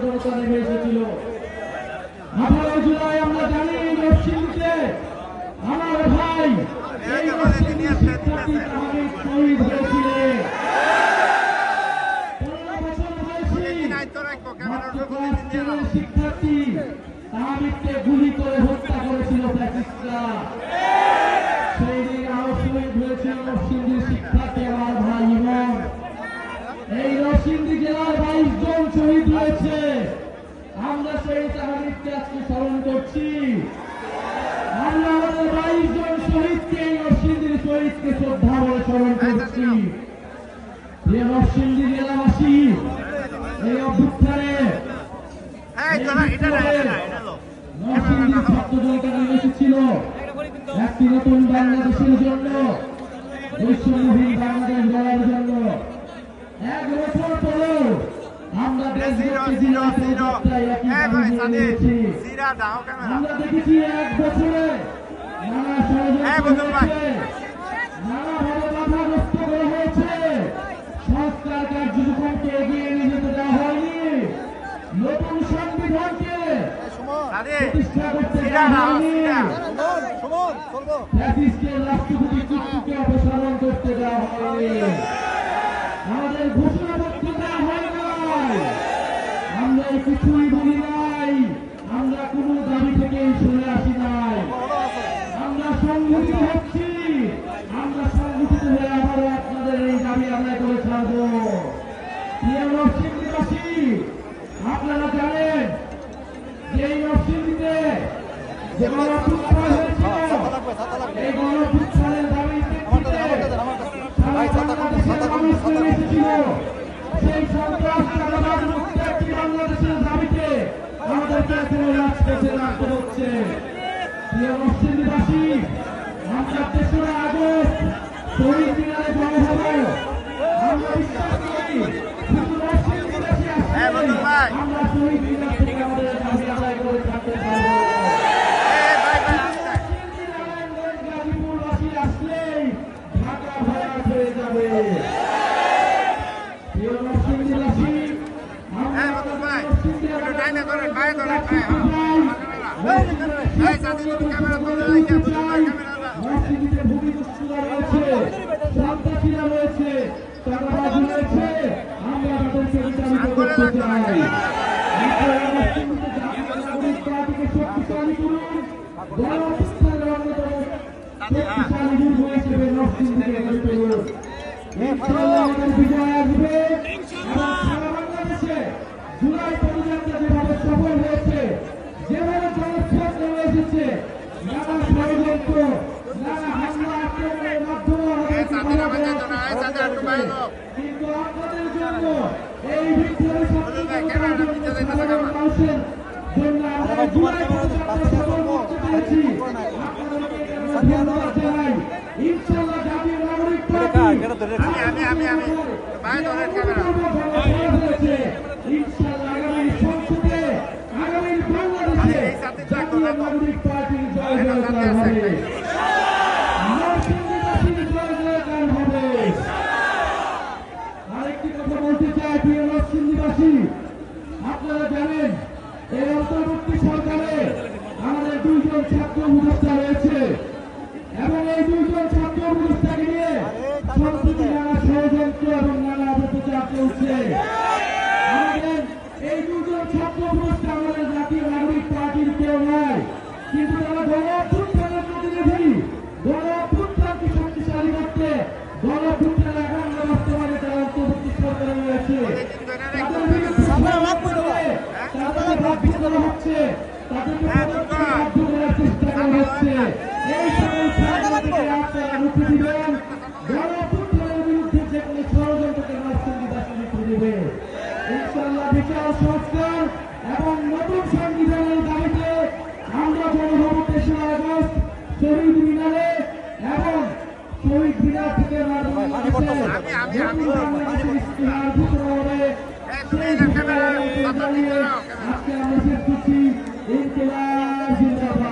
জনতা নেমে এসেছিল। 18 জুলাই আমরা জানি নরসিংদীতে আমার ভাই এই নরসিংদী শিক্ষার্থী তাহমিদ শহীদ হয়েছিলেন। 15 বছর বয়সী শিক্ষার্থী তাহমিদকে গুলি করে হত্যা করেছিল ফ্যাসিস্টরা। সেই দিন আরো শহীদ হয়েছিল নরসিংদীর শিক্ষার্থী আমার ভাই ইমন। এই নরসিংদী জেলার 22 জন শহীদ হয়েছে। আমরা সেই তাহমিদকে আজকে স্মরণ করছি। আমরা আমাদের 22 জন শহীদকে নরসিংদীর শহীদকে শ্রদ্ধা বলে স্মরণ করছি। যে নরসিংদী জেলাবাসী এই অভ্যুত্থানে নরসিংদীর ছাত্র জনতা নেমে এসেছিল একটি নতুন বাংলাদেশের জন্য, বৈষম্যহীন বাংলাদেশ গড়ার জন্য। 1 বছর পরেও আমরা দেশকে আমরা দেখেছি 1 বছরে নানা ষড়যন্ত্র হয়েছে, নানাভাবে বাধাগ্রস্ত করা হয়েছে। সংস্কার কার্যক্রমকে এগিয়ে নিয়ে যেতে দেওয়া হয়নি, নতুন সংবিধানকে প্রতিষ্ঠা করতে দেওয়া হয়নি, ফ্যাসিস্টের রাষ্ট্রপতি চুক্তিকে অপসারণ করতে দেওয়া হয়নি, আমাদের ঘোষণাপত্র দেওয়া হয় নাই। আমরা কিছুই বলি নাই, আমরা কোন দাবি থেকে সরে আসি নাই। আমরা সংগঠিত হচ্ছি, আমরা সংগঠিত হয়ে আবারও আপনাদের এই দাবি আদায় করে ছাড়ব। প্রিয় নরসিংদীবাসী, আপনারা জানেন যে এই নরসিংদীতে যে গণঅভ্যুত্থান হয়েছিল, এই গণঅভ্যুত্থানের দাবিতে সেই সন্ত্রাস চাঁদাবাজ মুক্ত একটি বাংলাদেশের দাবিতে আমাদেরকে এখনো রাজপথে রাখতে হচ্ছে। প্রিয় নরসিংদীবাসী, আমরা 3রা আগস্ট শহীদ মিনারে জড়ো হব। আমরা বিশ্বাস করি শুধু নরসিংদীবাসী আসলে আমরা শহীদ মিনার থেকে আমাদের দাবি আদায় করে থাকতে পারব। গাজীপুরবাসী আসলেই ঢাকা ভরাট হয়ে যাবে। প্রিয় নরসিংদীবাসী, নরসিংদীতে ভূমিদস্যুরা রয়েছে, সন্ত্রাসীরা রয়েছে, চাঁদাবাজ রয়েছে, আমরা তাদেরকে বিচারিত করতে চাই। নরসিংদীতে জাতীয় নাগরিক পার্টিকে শক্তিশালী করুন, গণঅভ্যুত্থানের অন্যতম শক্তিশালী দুর্গ হিসেবে নরসিংদীকে গড়ে তুলুন। ইনশাআল্লাহ আমাদের বিজয় আসবে এবং সারা বাংলাদেশে জুলাই পদযাত্রা যেভাবে সফল হয়েছে, যেভাবে জনস্রোত নেমে এসেছে, নানা ষড়যন্ত্র, নানা হামলা আক্রমণের মাধ্যমে কিন্তু আপনাদের জন্য এই বিপ্লবী সাধারণ মানুষের জন্য আমরা জুলাই পদযাত্রা সফল করতে পেরেছি। আপনাদেরকে ধন্যবাদ জানাই। ইনশাআল্লাহ জাতীয় নাগরিক পার্টি ইনশাআল্লাহ আগামী সংসদে, আগামী বাংলাদেশে জাতীয় নাগরিক পার্টির জয় জয়কার হবে, নরসিংদীবাসীর জয় জয়কার হবে। আরেকটি কথা বলতে চাই, প্রিয় নরসিংদীবাসী, আপনারা জানেন এই অন্তর্বর্তী সরকারে আমাদের 2 জন ছাত্র উপদেষ্টা রয়েছে এবং এই 2 জন ছাত্র উপদেষ্টাকে নিয়ে সম্প্রতি নানা ষড়যন্ত্র এবং নানা অপপ্রচার চলছে। আমাদের এই 2 জন ছাত্র উপদেষ্টা আমাদের জাতীয় নাগরিক পার্টির কেউ নয়, কিন্তু তারা গণঅভ্যুত্থানের প্রতিনিধি। গণঅভ্যুত্থানকে শক্তিশালী করতে, গণঅভ্যুত্থানের আগাম বাস্তবায়নে তারা অন্তর্বর্তী সরকারে রয়েছে। তাদের বিরুদ্ধে হচ্ছে, তাদেরকে বাধ্য করার চেষ্টা করা হচ্ছে। এই সকল ষড়যন্ত্রকে আপনারা রুখে দিবেন। গণঅভ্যুত্থানের বিরুদ্ধে যে কোনো ষড়যন্ত্রকে নরসিংদীবাসী রুখে দেবে। ইনশাআল্লাহ বিচার সংস্কার এবং নতুন সংবিধানের দাবিতে আমরা জড়ো হব 3রা আগস্ট শহীদ মিনারে এবং শহীদ মিনার থেকে ইশতেহার ঘোষণা হবে। আজকে আমরা শেষ করছি। ইনকিলাব জিন্দাবাদ।